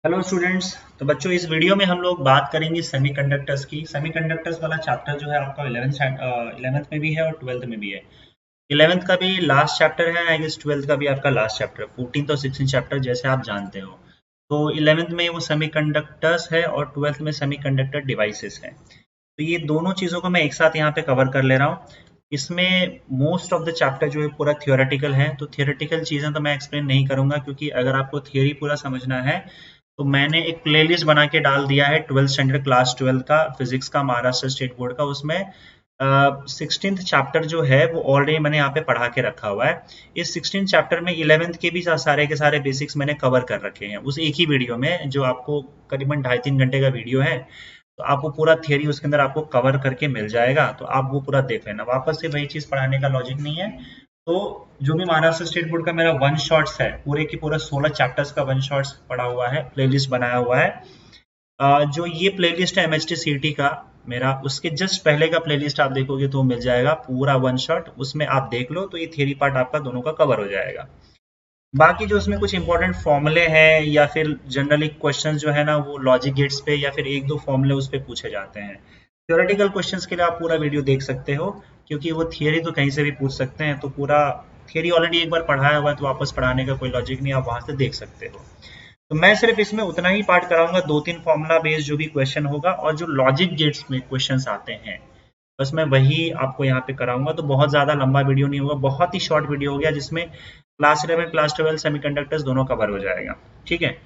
Hello students. तो बच्चों इस वीडियो में हम लोग बात करेंगे सेमीकंडक्टर्स की। सेमीकंडक्टर्स वाला चैप्टर जो है आपका 11th में भी है और 12th में भी है। 11th का भी लास्ट चैप्टर है, आई गेस 12th का भी आपका लास्ट चैप्टर, 14th और 16th चैप्टर जैसे आप जानते हो। तो 11th में वो सेमीकंडक्टर्स है और 12th में सेमीकंडक्टर डिवाइसेस है। तो ये दोनों चीज़ों को मैं एक साथ यहाँ पे कवर कर ले रहा हूँ। इसमें मोस्ट ऑफ द चैप्टर जो है पूरा थियोरेटिकल है, तो थियोरेटिकल चीज़ें तो मैं एक्सप्लेन नहीं करूंगा, क्योंकि अगर आपको थियोरी पूरा समझना है तो मैंने एक प्लेलिस्ट बना के डाल दिया है 12th स्टैंडर्ड क्लास 12 का फिजिक्स का, महाराष्ट्र स्टेट बोर्ड का। उसमें 16th चैप्टर जो है वो ऑलरेडी मैंने यहाँ पे पढ़ा के रखा हुआ है। इस 16th चैप्टर में 11th के भी सारे के सारे बेसिक्स मैंने कवर कर रखे हैं उस एक ही वीडियो में, जो आपको करीबन 2.5-3 घंटे का वीडियो है। तो आपको पूरा थियरी उसके अंदर आपको कवर करके मिल जाएगा, तो आप वो पूरा देख लेना। वापस से वही चीज़ पढ़ाने का लॉजिक नहीं है। तो जो भी महाराष्ट्र स्टेट बोर्ड का मेरा वन शॉट्स है, पूरे की पूरा 16 चैप्टर्स का वन शॉट्स पढ़ा हुआ है, प्लेलिस्ट बनाया हुआ है। जो ये प्लेलिस्ट है एमएचटी सीईटी का मेरा, उसके जस्ट पहले का प्लेलिस्ट आप देखोगे तो मिल जाएगा पूरा वन शॉट, उसमें आप देख लो तो ये थियरी पार्ट आपका दोनों का कवर हो जाएगा। बाकी जो उसमें कुछ इंपॉर्टेंट फॉर्मूले हैं या फिर जनरली क्वेश्चन जो है ना, वो लॉजिक गेट्स पे या फिर एक दो फॉर्मूले उस पे पूछे जाते हैं। थ्योरेटिकल क्वेश्चंस के लिए आप पूरा वीडियो देख सकते हो, क्योंकि वो थियरी तो कहीं से भी पूछ सकते हैं, तो पूरा थियरी ऑलरेडी एक बार पढ़ाया हुआ है तो वापस पढ़ाने का कोई लॉजिक नहीं, आप वहां से देख सकते हो। तो मैं सिर्फ इसमें उतना ही पार्ट कराऊंगा, 2-3 फॉर्मूला बेस्ड जो भी क्वेश्चन होगा और जो लॉजिक गेट्स में क्वेश्चंस आते हैं, बस मैं वही आपको यहाँ पे कराऊंगा। तो बहुत ज्यादा लंबा वीडियो नहीं होगा, बहुत ही शॉर्ट वीडियो हो गया, जिसमें क्लास 11 क्लास 12 सेमीकंडक्टर्स दोनों कवर हो जाएगा। ठीक है।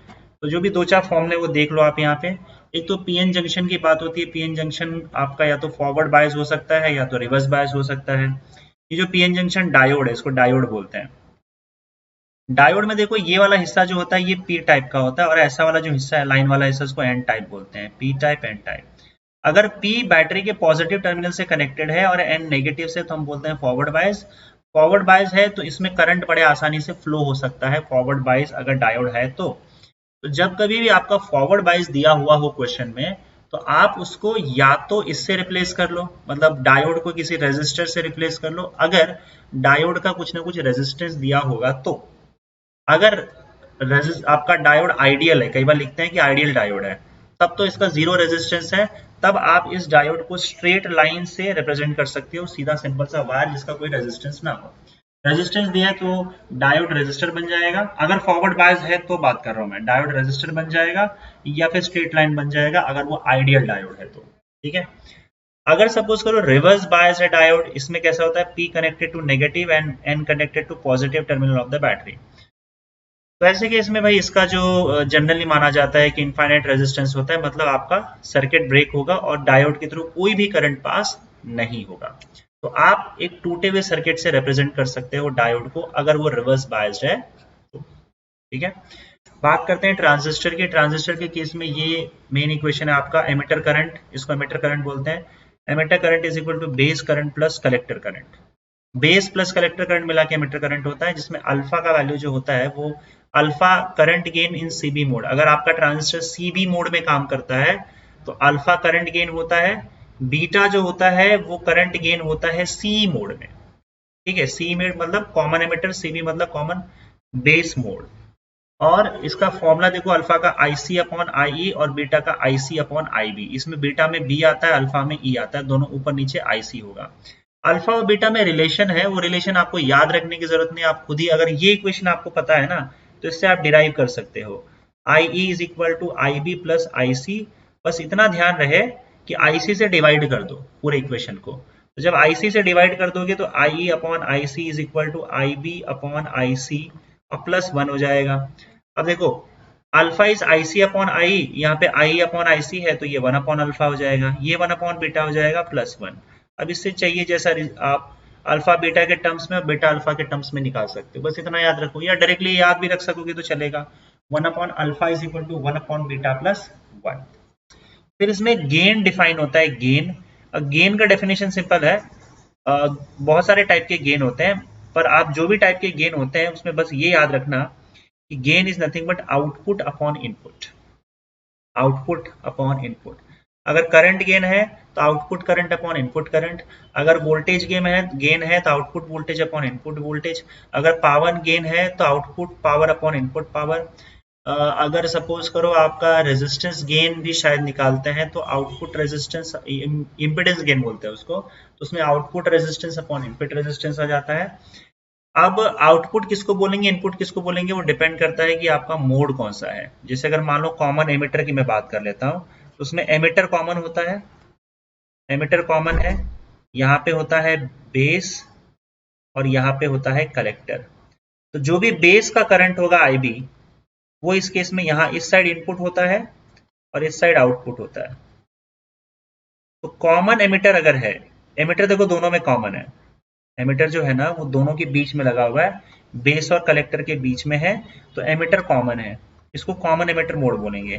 तो जो भी दो चार फॉर्मूले वो देख लो आप यहाँ पे। एक तो पीएन जंक्शन की बात होती है। पीएन जंक्शन आपका या तो फॉरवर्ड बायस हो सकता है या तो रिवर्स बायस हो सकता है। ये जो पीएन जंक्शन डायोड है, इसको डायोड बोलते हैं। डायोड में देखो, ये वाला हिस्सा जो होता है ये पी टाइप का होता है, और ऐसा वाला जो हिस्सा है लाइन वाला हिस्सा, उसको एन टाइप बोलते हैं। P type, N type. अगर पी बैटरी के पॉजिटिव टर्मिनल से कनेक्टेड है और एन नेगेटिव से, तो हम बोलते हैं फॉरवर्ड बायस। फॉरवर्ड बायस है तो इसमें करंट बड़े आसानी से फ्लो हो सकता है, फॉरवर्ड बायस अगर डायोड है तो जब कभी भी आपका फॉरवर्ड बायस दिया हुआ हो क्वेश्चन में, तो आप उसको या तो इससे रिप्लेस कर लो, मतलब डायोड को किसी रेजिस्टर से रिप्लेस कर लो, अगर डायोड का कुछ ना कुछ रेजिस्टेंस दिया होगा तो। अगर आपका डायोड आइडियल है, कई बार लिखते हैं कि आइडियल डायोड है, तब तो इसका जीरो रेजिस्टेंस है, तब आप इस डायोड को स्ट्रेट लाइन से रिप्रेजेंट कर सकते हो, सीधा सिंपल सा वायर जिसका कोई रेजिस्टेंस ना हो। रेजिस्टेंस दिया है तो डायोड रेजिस्टर बन जाएगा। अगर फॉरवर्ड बायस है तो बात कर रहा हूं मैं, डायोड रेजिस्टर बन जाएगा या फिर स्ट्रेट लाइन बन जाएगा, अगर वो आइडियल डायोड है तो। ठीक है। अगर सपोज करो रिवर्स बायस है डायोड, इसमें कैसा होता है, P connected to negative and N connected to positive terminal of the battery. तो ऐसे केस में भाई इसका जो जनरली माना जाता है कि इनफाइनाइट रेजिस्टेंस होता है, मतलब आपका सर्किट ब्रेक होगा और डायोड के थ्रू कोई भी करंट पास नहीं होगा। तो आप एक टूटे हुए सर्किट से रिप्रेजेंट कर सकते हो डायोड को, अगर वो रिवर्स बायस्ड है तो। ठीक है। बात करते हैं ट्रांजिस्टर की। ट्रांजिस्टर के केस में ये मेन इक्वेशन है आपका एमिटर करंट, इसको एमिटर करंट बोलते हैं। Emitter current is equal to base current plus collector current. Base plus collector current मिला के एमिटर करंट होता है, जिसमें अल्फा का वैल्यू जो होता है वो alpha current gain in CB mode. अगर आपका ट्रांजिस्टर सीबी मोड में काम करता है तो अल्फा करंट गेन होता है। बीटा जो होता है वो करंट गेन होता है सी मोड में। ठीक है। सी मोड मतलब कॉमन एमिटर, सीबी मतलब कॉमन बेस मोड। और इसका फॉर्मूला देखो, अल्फा का आईसी अपॉन आई और बीटा का आईसी अपॉन आई बी। इसमें बीटा में बी आता है, अल्फा में ई आता है, दोनों ऊपर नीचे आईसी होगा। अल्फा और बीटा में रिलेशन है, वो रिलेशन आपको याद रखने की जरूरत नहीं, आप खुद ही अगर ये इक्वेशन आपको पता है ना, तो इससे आप डिराइव कर सकते हो। I E is equal to I B plus I C. बस इतना ध्यान रहे कि आईसी से डिवाइड कर दो पूरे इक्वेशन को। तो जब आईसी से डिवाइड कर दोगे तो I E upon I C is equal to I B upon I C और प्लस वन हो जाएगा। अब देखो, alpha is I C upon I, यहाँ पे आई अपॉन आई सी है तो ये वन अपॉन अल्फा हो जाएगा, ये वन अपॉन बीटा हो जाएगा प्लस वन। अब इससे चाहिए जैसा आप अल्फा बीटा के टर्म्स में, बीटा अल्फा के टर्म्स में निकाल सकते हो, बस इतना याद रखो, या डायरेक्टली याद भी रख सकोगे तो चलेगा। One upon alpha is equal to one upon beta plus one. फिर इसमें गेन डिफाइन होता है, गेन। गेन का डेफिनेशन सिंपल है। बहुत सारे टाइप के गेन होते हैं, पर आप जो भी टाइप के गेन होते हैं उसमें बस ये याद रखना कि gain is nothing but output upon input. Output upon input. अगर करंट गेन है तो output current upon input current. अगर वोल्टेज गेन है तो output voltage upon input voltage. अगर पावर गेन है तो output power upon input power. अगर सपोज करो आपका रेजिस्टेंस गेन भी शायद निकालते हैं तो आउटपुट रेजिस्टेंस इम्पिडेंस गेन बोलते हैं उसको, तो उसमें output resistance upon input resistance आ जाता है। अब आउटपुट किसको बोलेंगे इनपुट किसको बोलेंगे वो डिपेंड करता है कि आपका मोड कौन सा है। जैसे अगर मान लो कॉमन एमिटर की मैं बात कर लेता हूँ तो उसमें एमिटर कॉमन होता है, एमिटर कॉमन है, यहाँ पे होता है बेस और यहाँ पे होता है कलेक्टर। तो जो भी बेस का करंट होगा IB वो इस केस में यहाँ इस साइड इनपुट होता है और इस साइड आउटपुट होता है। तो कॉमन एमिटर अगर है, एमिटर देखो दोनों में कॉमन है, एमिटर जो है ना वो दोनों के बीच में लगा हुआ है, बेस और कलेक्टर के बीच में है, तो एमिटर कॉमन है, इसको कॉमन एमिटर मोड बोलेंगे।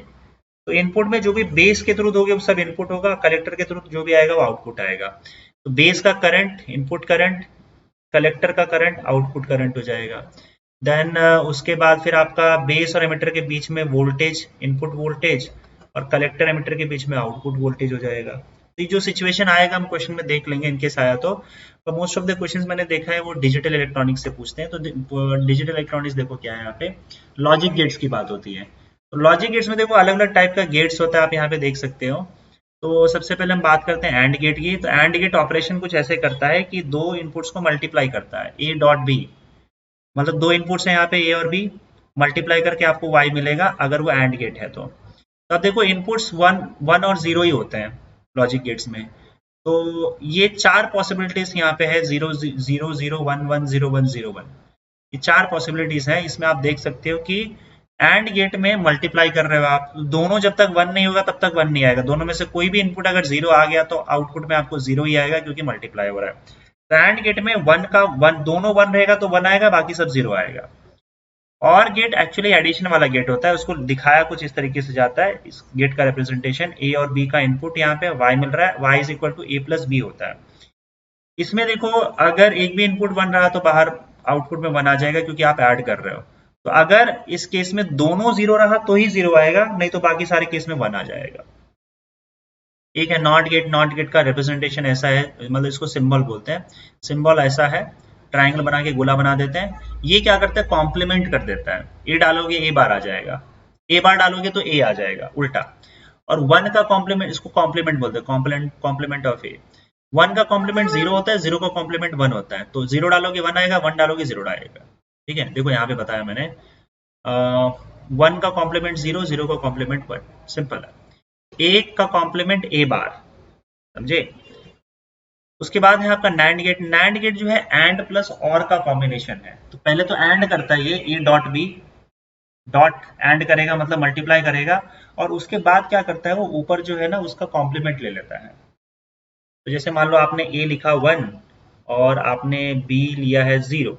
तो इनपुट में जो भी बेस के थ्रू दोगे वो सब इनपुट होगा, कलेक्टर के थ्रू जो भी आएगा वो आउटपुट आएगा। तो बेस का करंट इनपुट करंट, कलेक्टर का करंट आउटपुट करंट हो जाएगा। देन उसके बाद फिर आपका बेस और एमिटर के बीच में वोल्टेज इनपुट वोल्टेज और कलेक्टर एमिटर के बीच में आउटपुट वोल्टेज हो जाएगा। तो ये जो सिचुएशन आएगा हम क्वेश्चन में देख लेंगे इनकेस आया तो मोस्ट ऑफ द क्वेश्चंस मैंने देखा है वो डिजिटल इलेक्ट्रॉनिक्स से पूछते हैं। तो डिजिटल इलेक्ट्रॉनिक्स देखो क्या है, यहाँ पे लॉजिक गेट्स की बात होती है। तो लॉजिक गेट्स में देखो अलग अलग टाइप का गेट्स होता है, आप यहाँ पे देख सकते हो। तो सबसे पहले हम बात करते हैं एंड गेट की। तो एंड गेट ऑपरेशन कुछ ऐसे करता है कि दो इनपुट्स को मल्टीप्लाई करता है, ए डॉट बी, मतलब दो इनपुट्स हैं यहाँ पे ए और बी, मल्टीप्लाई करके आपको वाई मिलेगा अगर वो एंड गेट है तो। अब देखो इनपुट्स वन और जीरो ही होते हैं लॉजिक गेट्स में। तो ये चार पॉसिबिलिटीज यहाँ पे है, 0 0 0 1 1 0 1 0 1, ये चार पॉसिबिलिटीज है। इसमें आप देख सकते हो कि एंड गेट में मल्टीप्लाई कर रहे हो आप, दोनों जब तक वन नहीं होगा तब तक वन नहीं आएगा, दोनों में से कोई भी इनपुट अगर जीरो आ गया तो आउटपुट में आपको जीरो ही आएगा क्योंकि मल्टीप्लाई हो रहा है। तो एंड गेट में वन दोनों वन रहेगा तो वन आएगा, बाकी सब जीरो आएगा। और गेट एक्चुअली एडिशन वाला गेट होता है, उसको दिखाया कुछ इस तरीके से जाता है। इस गेट का रिप्रेजेंटेशन ए और बी का इनपुट यहाँ पे y मिल रहा है, y is equal to A plus B होता है। इसमें देखो अगर एक भी इनपुट वन रहा तो बाहर आउटपुट में वन आ जाएगा क्योंकि आप ऐड कर रहे हो। तो अगर इस केस में दोनों जीरो रहा तो ही जीरो आएगा, नहीं तो बाकी सारे केस में वन आ जाएगा। एक है नॉट गेट, नॉट गेट का रिप्रेजेंटेशन ऐसा है, मतलब इसको सिंबल बोलते हैं, सिंबल ऐसा है, ट्राइंगल बना के गोला बना देते हैं। ये क्या करता है कॉम्प्लीमेंट कर देता है, ए डालोगे ए बार आ जाएगा, ए बार डालोगे तो ए आ जाएगा उल्टा। और वन का कॉम्प्लीमेंट, इसको कॉम्प्लीमेंट बोलते हैं, कॉम्प्लीमेंट ऑफ ए। वन का कॉम्प्लीमेंट जीरो होता है, जीरो का कॉम्प्लीमेंट वन होता है, तो जीरो डालोगे वन आएगा, वन डालोगे जीरो आएगा। ठीक है, देखो यहाँ पे बताया मैंने, वन का कॉम्प्लीमेंट जीरो, जीरो का कॉम्प्लीमेंट वन, सिंपल है। एक का कॉम्प्लीमेंट ए बार, समझे। उसके बाद है आपका नैंड गेट। नैंड गेट जो है एंड प्लस और का कॉम्बिनेशन है। तो पहले तो एंड करता है ये A dot B, dot AND करेगा मतलब मल्टीप्लाई करेगा, और उसके बाद क्या करता है वो ऊपर जो है ना उसका कॉम्प्लीमेंट ले लेता है। तो जैसे मान लो आपने ए लिखा वन और आपने बी लिया है जीरो,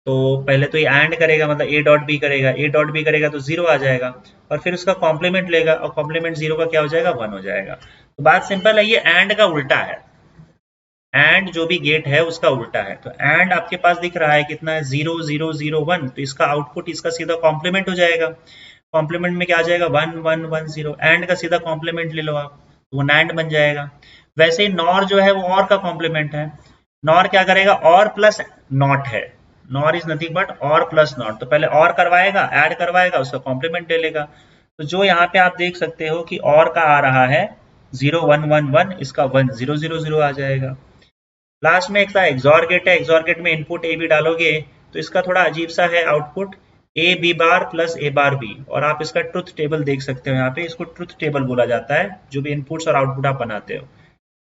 तो पहले तो ये एंड करेगा मतलब ए डॉट बी करेगा, ए डॉट बी करेगा तो जीरो आ जाएगा, और फिर उसका कॉम्प्लीमेंट लेगा और कॉम्प्लीमेंट जीरो का क्या हो जाएगा, वन हो जाएगा। तो बात सिंपल है, ये एंड का उल्टा है, एंड जो भी गेट है उसका उल्टा है। तो एंड आपके पास दिख रहा है कितना है, 0 0 0 1, तो इसका आउटपुट इसका सीधा कॉम्प्लीमेंट हो जाएगा, कॉम्प्लीमेंट में क्या आ जाएगा 1 1 1 0, एंड का सीधा कॉम्प्लीमेंट ले लो आप, तो वो नैंड बन जाएगा। वैसे ही नॉर जो है वो और का कॉम्प्लीमेंट है, नॉर क्या करेगा, और प्लस नॉट है, नॉर इज नथिंग बट और प्लस नॉट, तो पहले और करवाएगा, ऐड करवाएगा, उसका कॉम्प्लीमेंट ले लेगा। तो जो यहाँ पे आप देख सकते हो कि और का आ रहा है 0 1 1 1, इसका 1 0 0 0 आ जाएगा। लास्ट में एक एक्सॉर गेट है, एक्सॉर गेट में इनपुट ए बी डालोगे तो इसका थोड़ा अजीब सा है output, A B bar plus A bar B, और आप इसका ट्रुथ टेबल देख सकते हो यहाँ पे, इसको ट्रुथ टेबल बोला जाता है जो भी इनपुट्स और आउटपुट आप बनाते हो।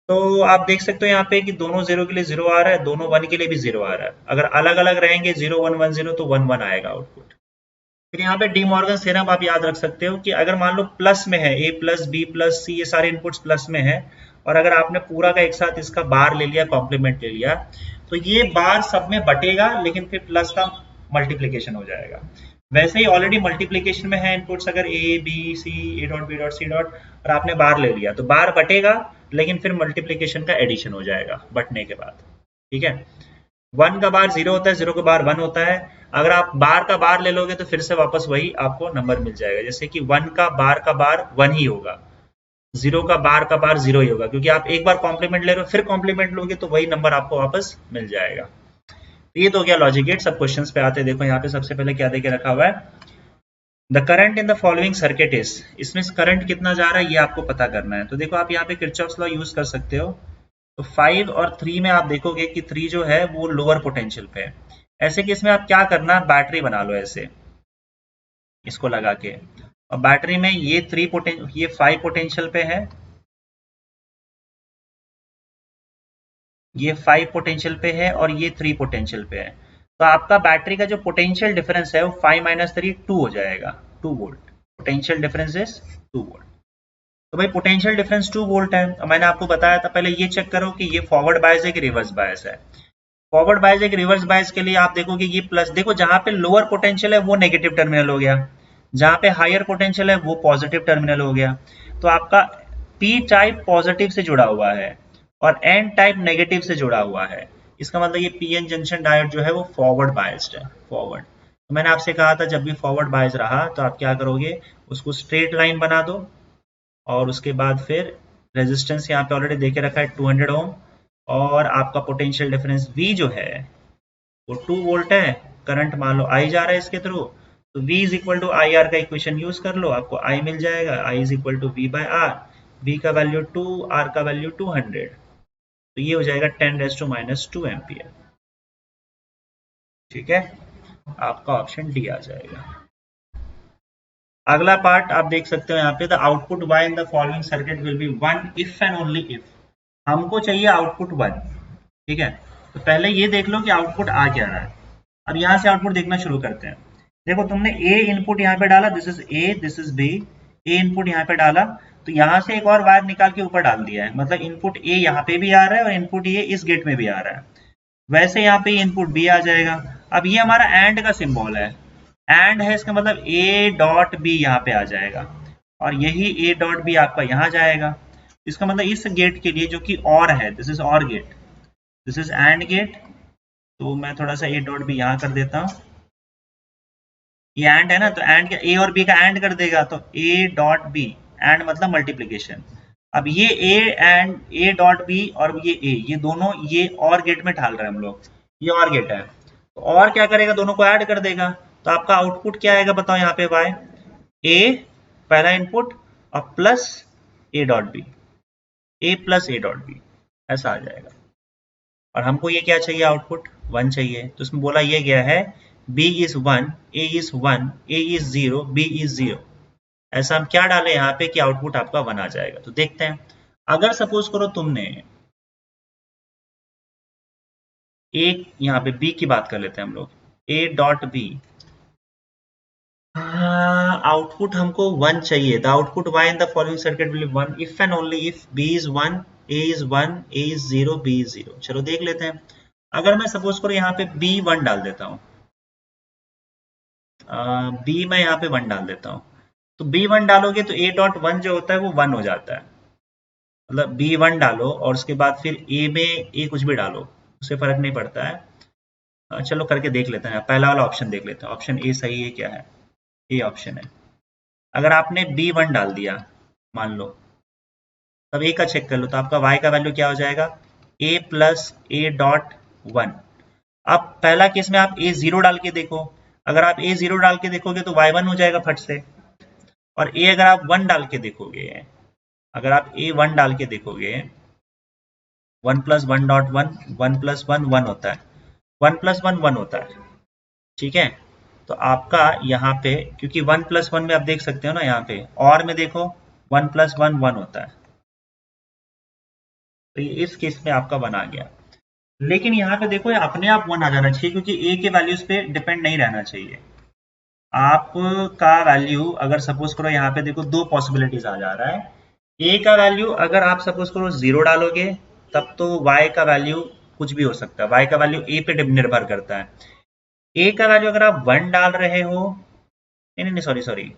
तो आप देख सकते हो यहाँ पे कि दोनों जीरो के लिए जीरो आ रहा है, दोनों वन के लिए भी जीरो आ रहा है। अगर अलग अलग रहेंगे 0 1 1 0 तो 1 1 आएगा आउटपुट। फिर यहाँ पे डी मॉर्गन थ्योरम आप याद रख सकते हो कि अगर मान लो प्लस में है, ए प्लस बी प्लस सी, ये सारे इनपुट्स प्लस में है, और अगर आपने पूरा का एक साथ इसका बार ले लिया, कॉम्प्लीमेंट ले लिया, तो ये बार सब में बटेगा लेकिन फिर प्लस का मल्टीप्लीकेशन हो जाएगा। वैसे ही ऑलरेडी मल्टीप्लीकेशन में है इनपुट्स, अगर A B C, A dot B dot C dot, और आपने बार ले लिया तो बार बटेगा लेकिन फिर मल्टीप्लीकेशन का एडिशन हो जाएगा बटने के बाद। ठीक है, वन का बार जीरो होता है, जीरो का बार वन होता है। अगर आप बार का बार ले लोगे तो फिर से वापस वही आपको नंबर मिल जाएगा, जैसे कि वन का बार वन ही होगा, जीरो का बार जीरो ही होगा, क्योंकि आप एक बार कॉम्प्लीमेंट ले रहे हो फिर कॉम्प्लीमेंट लोगे तो वही नंबर आपको वापस मिल जाएगा। तो ये तो हो गया लॉजिक गेट। सब क्वेश्चंस पे आते हैं, देखो यहाँ पे सबसे पहले क्या देके रखा हुआ है, the current in the following circuit is, इसमें करंट कितना जा रहा है ये आपको पता करना है। तो देखो आप यहाँ पे किरचॉफ्स लॉ यूज कर सकते हो। तो 5 और 3 में आप देखोगे कि 3 जो है वो लोअर पोटेंशियल पे है। ऐसे केस में आप क्या करना, बैटरी बना लो ऐसे इसको लगा के, और बैटरी में ये 5 पोटेंशियल पे है, ये 5 पोटेंशियल पे है और ये 3 पोटेंशियल पे है। तो आपका बैटरी का जो पोटेंशियल डिफरेंस है वो 5 माइनस 3 2 हो जाएगा, 2 volt. Potential difference is 2 volt. तो भाई पोटेंशियल डिफरेंस 2 वोल्ट है, और मैंने आपको बताया था पहले ये चेक करो कि ये फॉरवर्ड बायस है कि रिवर्स बायस है। फॉरवर्ड बायस एक रिवर्स बायस के लिए आप देखोगे ये प्लस, देखो जहां पे लोअर पोटेंशियल है वो नेगेटिव टर्मिनल हो गया, जहां पे हायर पोटेंशियल है वो पॉजिटिव टर्मिनल हो गया। तो आपका पी टाइप पॉजिटिव से जुड़ा हुआ है और एन टाइप नेगेटिव से जुड़ा हुआ है। इसका मतलब ये पीएन जंक्शन डायोड जो है वो फॉरवर्ड बायस्ड है, फॉरवर्ड। तो मैंने आपसे कहा था जब भी फॉरवर्ड बायस रहा तो आप क्या करोगे, उसको स्ट्रेट लाइन बना दो, और उसके बाद फिर रेजिस्टेंस यहाँ पे ऑलरेडी देके रखा है 200 ओम, और आपका पोटेंशियल डिफरेंस V जो है वो 2 वोल्ट है, करंट मान लो I जा रहा है इसके थ्रू, तो V is equal to I R का इक्वेशन यूज कर लो, आपको I मिल जाएगा, I is equal to V by R, V का वैल्यू 2, R का वैल्यू 200, तो ये हो जाएगा 10⁻² एम्पियर। ठीक है, आपका ऑप्शन डी आ जाएगा। अगला पार्ट आप देख सकते हो यहाँ पे, the output y in the following circuit will be 1 if and only if. हमको चाहिए आउटपुट 1, ठीक है। तो पहले ये देख लो कि आउटपुट आ क्या रहा है। अब यहाँ से आउटपुट देखना शुरू करते हैं। देखो तुमने ए इनपुट यहाँ पे डाला, this is A, this is B, A input यहाँ पे डाला, तो यहाँ से एक और वायर निकाल के ऊपर डाल दिया है, मतलब इनपुट ए यहाँ पे भी आ रहा है और इनपुट ए इस गेट में भी आ रहा है। वैसे यहाँ पे इनपुट बी आ जाएगा। अब ये हमारा एंड का सिंबल है, एंड है, इसका मतलब ए डॉट बी यहाँ पे आ जाएगा, और यही ए डॉट बी आपका यहाँ जाएगा। इसका मतलब इस गेट के लिए जो कि और है, this is OR gate, this is AND gate, तो मैं थोड़ा सा ए डॉट बी यहाँ कर देता हूँ। ये एंड है ना, तो एंड ए और बी का एंड कर देगा, तो ए डॉट बी, एंड मतलब मल्टीप्लीकेशन। अब ये A and A dot B और ये ए, ये दोनों ये और गेट में ढाल रहे हैं हम लोग, ये और गेट है, तो और क्या करेगा, दोनों को ऐड कर देगा। तो आपका आउटपुट क्या आएगा बताओ यहाँ पे, वाई ए पहला इनपुट और plus A dot B, A plus A dot B, ऐसा आ जाएगा। और हमको ये क्या चाहिए, आउटपुट 1 चाहिए, तो इसमें बोला ये गया है b is 1, a is 1, a is 0, b is 0। ऐसा हम क्या डालें यहाँ पे कि आउटपुट आपका 1 आ जाएगा। तो देखते हैं, अगर सपोज करो तुमने एक यहाँ पे b की बात कर लेते हैं हम लोग, a डॉट b, आउटपुट हमको 1 चाहिए, the output y in the following circuit will be 1 if and only if b is 1, a is 1, a is 0, b is 0। चलो देख लेते हैं। अगर मैं सपोज करो यहाँ पे b1 डाल देता हूँ, बी मैं यहाँ पे 1 डाल देता हूँ, तो b1 डालोगे तो a डॉट 1 जो होता है वो 1 हो जाता है, मतलब b1 डालो और उसके बाद फिर a में a कुछ भी डालो, उससे फर्क नहीं पड़ता है। चलो करके देख लेते हैं, पहला वाला ऑप्शन देख लेते हैं, ऑप्शन ए सही है क्या है, ए ऑप्शन है। अगर आपने b1 डाल दिया मान लो, तब a का चेक कर लो, तो आपका y का वैल्यू क्या हो जाएगा, a प्लस ए डॉट 1। अब पहला केस में आप a0 डाल के देखो, अगर आप a0 डाल के देखोगे तो y1 हो जाएगा फट से, और a अगर आप 1 डाल के देखोगे, अगर आप a1 डाल के देखोगे, 1 प्लस 1 डॉट 1, 1 प्लस 1 1 होता है, 1 प्लस 1 1 होता है, ठीक है। तो आपका यहाँ पे क्योंकि 1 प्लस 1 में आप देख सकते हो ना, यहाँ पे और में देखो 1 प्लस 1 1 होता है, तो इस केस में आपका 1 आ गया। लेकिन यहाँ पे देखो ये अपने आप 1 आ जाना चाहिए, क्योंकि a के वैल्यूज पे डिपेंड नहीं रहना चाहिए। आपका वैल्यू अगर सपोज करो यहाँ पे देखो दो पॉसिबिलिटीज आ जा रहा है, a का वैल्यू अगर आप सपोज करो 0 डालोगे तब तो y का वैल्यू कुछ भी हो सकता है, y का वैल्यू a पे निर्भर करता है। a का वैल्यू अगर आप 1 डाल रहे हो, नहीं सॉरी,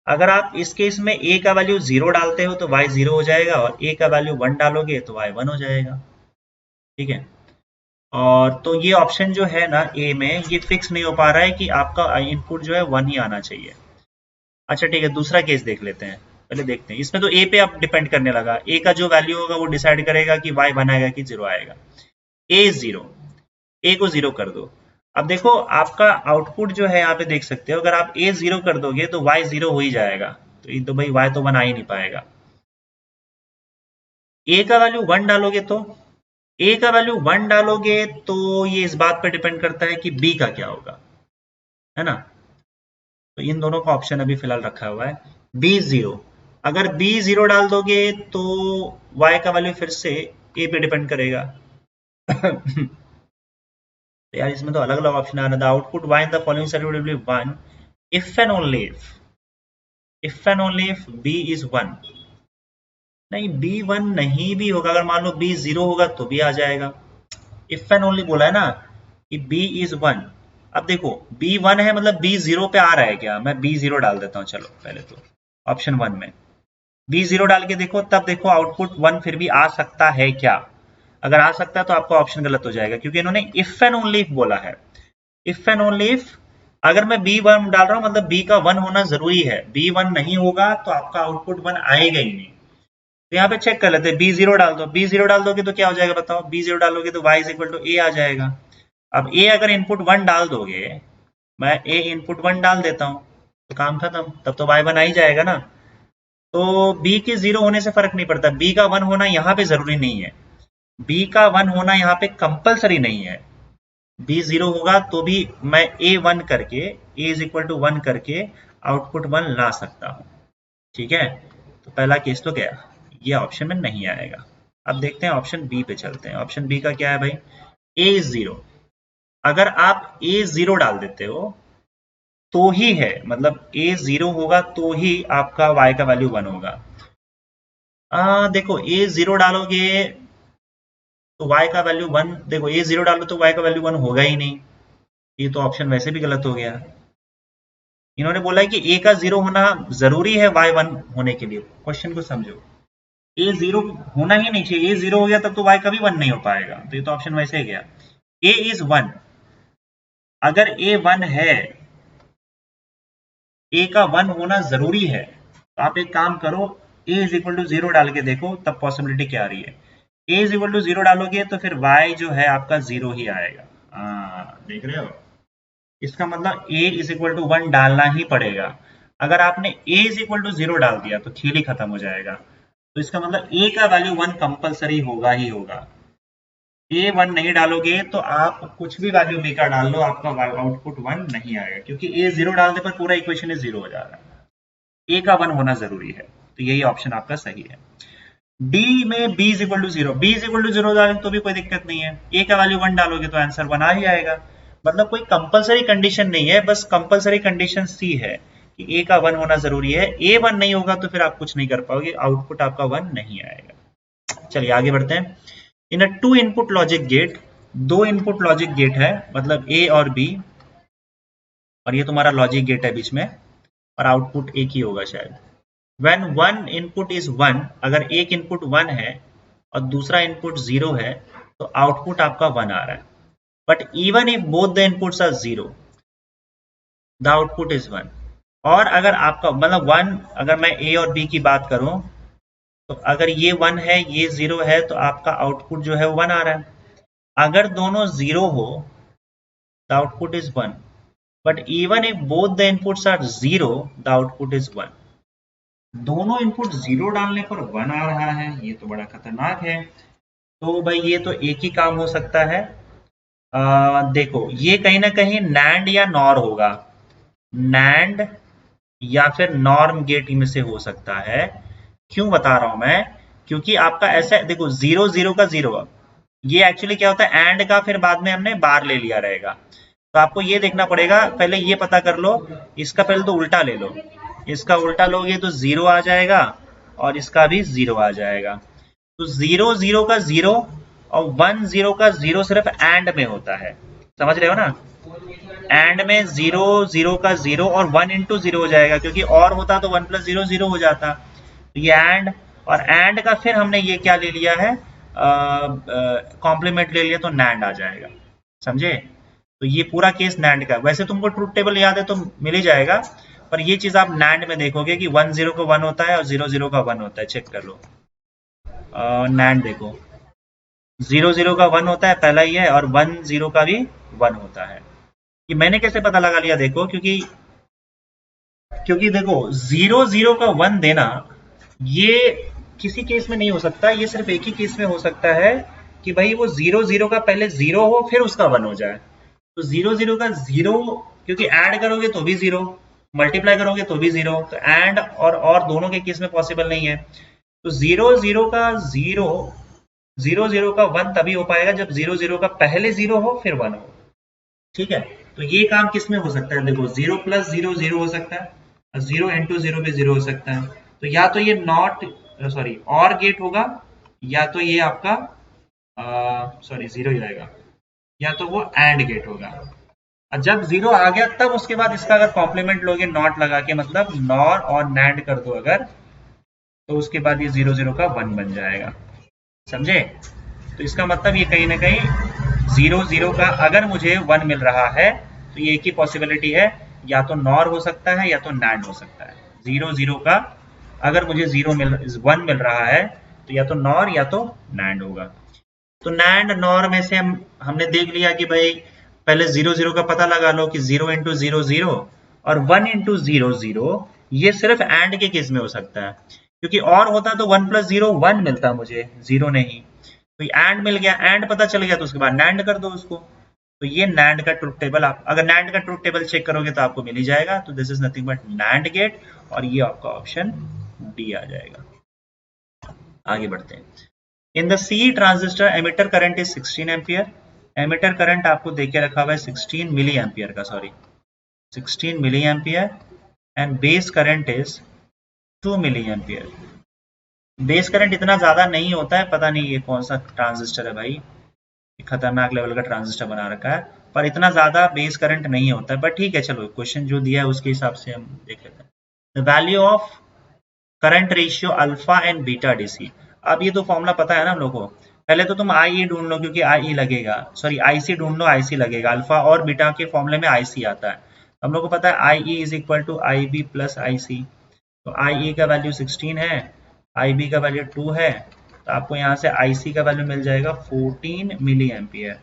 अगर आप इस केस में a का वैल्यू 0 डालते हो तो y 0 हो जाएगा, और a का वैल्यू 1 डालोगे तो y 1 हो जाएगा, ठीक है। और तो ये ऑप्शन जो है ना ए में, ये फिक्स नहीं हो पा रहा है कि आपका इनपुट जो है 1 ही आना चाहिए। अच्छा ठीक है, दूसरा केस देख लेते हैं, पहले देखते हैं। इसमें तो ए पे अब डिपेंड करने लगा, ए का जो वैल्यू होगा वो डिसाइड करेगा कि y 1 आएगा कि 0 आएगा। ए 0, ए को 0 कर दो। अब देखो आपका आउटपुट जो है यहाँ पे देख सकते हो, अगर आप a 0 कर दोगे तो y 0 हो ही जाएगा, तो भाई y तो 1 आ ही नहीं पाएगा। a का वैल्यू 1 डालोगे तो ये इस बात पर डिपेंड करता है कि b का क्या होगा, है ना। तो इन दोनों का ऑप्शन अभी फिलहाल रखा हुआ है b 0। अगर b 0 डाल दोगे तो y का वैल्यू फिर से a पे डिपेंड करेगा। यार इसमें तो अलग अलग ऑप्शन आ रहा था। Output y in the following circuit will be 1 if and only if b is 1। नहीं, b 1 नहीं भी होगा, अगर मान लो b 0 होगा तो भी आ जाएगा। इफ एंड ओनली बोला है ना कि b इज 1। अब देखो b 1 है मतलब b 0 पे आ रहा है क्या, मैं b 0 डाल देता हूँ। चलो पहले तो ऑप्शन 1 में b 0 डाल के देखो, तब देखो आउटपुट 1 फिर भी आ सकता है क्या। अगर आ सकता है तो आपका ऑप्शन गलत हो जाएगा, क्योंकि इन्होंने इफ एंड ओनली इफ बोला है। इफ एंड ओनली इफ अगर मैं b1 डाल रहा हूं मतलब b का 1 होना जरूरी है, b1 नहीं होगा तो आपका आउटपुट 1 आएगा ही नहीं। तो यहाँ पे चेक कर लेते हैं, b0 डाल दो, b0 डाल दोगे तो क्या हो जाएगा बताओ, b0 डालोगे तो y is equal to a आ जाएगा। अब a अगर इनपुट 1 डाल दोगे, मैं a इनपुट 1 डाल देता हूं तो काम खत्म, तब तो y 1 आ ही जाएगा ना। तो b के 0 होने से फर्क नहीं पड़ता, b का 1 होना यहाँ पे जरूरी नहीं है, b का 1 होना यहाँ पे कंपलसरी नहीं है। b 0 होगा तो भी मैं a 1 करके a इज इक्वल टू 1 करके आउटपुट 1 ला सकता हूँ, ठीक है। तो पहला केस तो गया, ये ऑप्शन में नहीं आएगा। अब देखते हैं ऑप्शन बी पे चलते हैं। ऑप्शन बी का क्या है भाई, a इज 0। अगर आप a 0 डाल देते हो तो ही है, मतलब a 0 होगा तो ही आपका y का वैल्यू 1 होगा। देखो a 0 डालोगे तो y का वैल्यू 1, देखो a 0 डालो तो y का वैल्यू 1 होगा ही नहीं, ये तो ऑप्शन वैसे भी गलत हो गया। इन्होंने बोला है कि a का 0 होना जरूरी है y 1 होने के लिए। क्वेश्चन को समझो, a 0 होना ही नहीं चाहिए, a 0 हो गया तब तो y कभी 1 नहीं हो पाएगा, तो ये तो ऑप्शन वैसे ही गया। a इज 1, अगर a 1 है, a का 1 होना जरूरी है, तो आप एक काम करो a इज इक्वल टू 0 डाल के देखो तब पॉसिबिलिटी क्या आ रही है। a इज इक्वल टू 0 डालोगे तो फिर y जो है आपका 0 ही आएगा। देख रहे हो, इसका मतलब a इज इक्वल टू 1 डालना ही पड़ेगा। अगर आपने a इज इक्वल टू 0 डाल दिया तो खेल ही खत्म हो जाएगा। तो इसका मतलब a का वैल्यू 1 कंपलसरी होगा ही होगा। a 1 नहीं डालोगे तो आप कुछ भी वैल्यू b का डाल लो, आपका आउटपुट 1 नहीं आएगा, क्योंकि a 0 डालने पर पूरा इक्वेशन 0 हो जा रहा है। a का 1 होना जरूरी है, तो यही ऑप्शन आपका सही है। D में b is equal to 0, b is equal to 0 डालें तो भी कोई दिक्कत नहीं है, a का वैल्यू 1 डालोगे तो आंसर 1 आ ही आएगा। मतलब कोई कंपलसरी कंडीशन नहीं है, बस कंपलसरी कंडीशन सी है कि a का 1 होना जरूरी है। a 1 नहीं होगा तो फिर आप कुछ नहीं कर पाओगे, आउटपुट आपका 1 नहीं आएगा। चलिए आगे बढ़ते हैं। In a 2 input logic gate, 2 input logic gate है, मतलब a और b, और ये तुम्हारा लॉजिक गेट है बीच में, और आउटपुट एक ही होगा शायद। When one input is 1, अगर एक इनपुट 1 है और दूसरा इनपुट 0 है तो आउटपुट आपका 1 आ रहा है। But even if both the inputs are 0, the output is 1। और अगर आपका मतलब 1, अगर मैं a और b की बात करूं तो अगर ये 1 है ये 0 है तो आपका आउटपुट जो है 1 आ रहा है। अगर दोनों 0 हो the output is 1, but even if both the inputs are 0 the output is 1। दोनों इनपुट 0 डालने पर 1 आ रहा है, ये तो बड़ा खतरनाक है। तो भाई ये तो एक ही काम हो सकता है, देखो ये कहीं ना कहीं नैंड या नॉर होगा, नैंड या फिर नॉर्म गेट में से हो सकता है। क्यों बता रहा हूं मैं, क्योंकि आपका ऐसा देखो 0 0 का 0, ये एक्चुअली क्या होता है एंड का, फिर बाद में हमने बार ले लिया रहेगा। तो आपको ये देखना पड़ेगा, पहले ये पता कर लो, इसका पहले तो उल्टा ले लो, इसका उल्टा लोगे तो 0 आ जाएगा और इसका भी 0 आ जाएगा। तो 0 0 का 0 और 1 0 का 0 सिर्फ एंड में होता है, समझ रहे हो ना। एंड में 0 0 का 0 और 1 इंटू 0 हो जाएगा, क्योंकि और होता तो 1 प्लस 0 0 हो जाता। तो ये एंड, और एंड का फिर हमने ये क्या ले लिया है, कॉम्प्लीमेंट ले लिया, तो नैंड आ जाएगा, समझे। तो ये पूरा केस नैंड का। वैसे तुमको ट्रूथ टेबल याद है तो मिल ही जाएगा, पर ये चीज आप नैंड में देखोगे कि 1 0 का 1 होता है और 0 0 का 1 होता है, चेक कर लो। नैंड देखो 0 0 का 1 होता है पहला ही है, और 1 0 का भी 1 होता है। कि मैंने कैसे पता लगा लिया, देखो क्योंकि देखो 0 0 का 1 देना ये किसी केस में नहीं हो सकता, ये सिर्फ एक ही केस में हो सकता है कि भाई वो 0 0 का पहले 0 हो फिर उसका 1 हो जाए। तो 0 0 का 0, क्योंकि ऐड करोगे तो भी 0, मल्टीप्लाई करोगे तो भी 0, तो एंड और दोनों के केस में पॉसिबल नहीं है। तो 0 0 का 0, 0 0 का 1 तभी हो पाएगा जब 0 0 का पहले 0 हो फिर 1 हो। ठीक है, तो ये काम किस में हो सकता है, देखो 0 प्लस 0 0 हो सकता है, और 0 इंटू 0 भी 0 हो सकता है। तो या तो ये नॉट सॉरी और गेट होगा, या तो ये आपका सॉरी 0 ही आएगा, या तो वो एंड गेट होगा। और जब 0 आ गया तब उसके बाद इसका अगर कॉम्प्लीमेंट लोगे नॉट लगा के, मतलब नॉर और नैंड कर दो अगर, तो उसके बाद ये 0 0 का 1 बन जाएगा। समझे? तो इसका मतलब ये कहीं ना कहीं 0 0 का अगर मुझे 1 मिल रहा है तो ये एक ही पॉसिबिलिटी है, या तो नॉर हो सकता है या तो नैंड हो सकता है। 0 0 का अगर मुझे 1 मिल रहा है तो या तो नॉर या तो नैंड होगा। तो नैंड नॉर में से हमने देख लिया कि भाई पहले 0 0 का पता लगा लो कि 0 इंटू 0 0 और 1 इंटू 0 0, ये सिर्फ एंड के केस में हो सकता है, क्योंकि और होता तो 1 प्लस 0 1 मिलता मुझे, 0 नहीं। तो एंड मिल गया, एंड पता चल गया तो उसके बाद नैंड कर दो उसको। तो ये नैंड का ट्रुथ टेबल, आप अगर नैंड का ट्रुथ टेबल चेक करोगे तो आपको मिल ही जाएगा। तो this is nothing but NAND gate, और ये आपका ऑप्शन डी आ जाएगा। आगे बढ़ते हैं। In the C transistor emitter current is 16 ampere. Emitter current आपको देके रखा हुआ है 16 मिली एम्पियर का, sorry 16 milli ampere, and base current is 2 milli ampere. Base current इतना ज्यादा नहीं होता है, पता नहीं ये कौन सा ट्रांजिस्टर है भाई, खतरनाक लेवल का ट्रांजिस्टर बना रखा है, पर इतना ज्यादा बेस करंट नहीं होता है। पर ठीक है, चलो क्वेश्चन जो दिया है उसके हिसाब से हम देख लेते हैं। The value of current ratio alpha and beta DC. अब ये तो फॉर्मूला पता है ना हम लोग को, पहले तो तुम आई ढूंढ लो, क्योंकि आई लगेगा, सॉरी आईसी ढूंढ लो, आईसी लगेगा। अल्फा और बीटा के फॉर्मूले में आईसी आता है। हम लोग को पता है I is equal to I B plus I C. तो आई का वैल्यू 16 है, आई बी का वैल्यू 2 है, तो आपको यहाँ से आई सी का वैल्यू मिल जाएगा 14 मिली एम्पियर।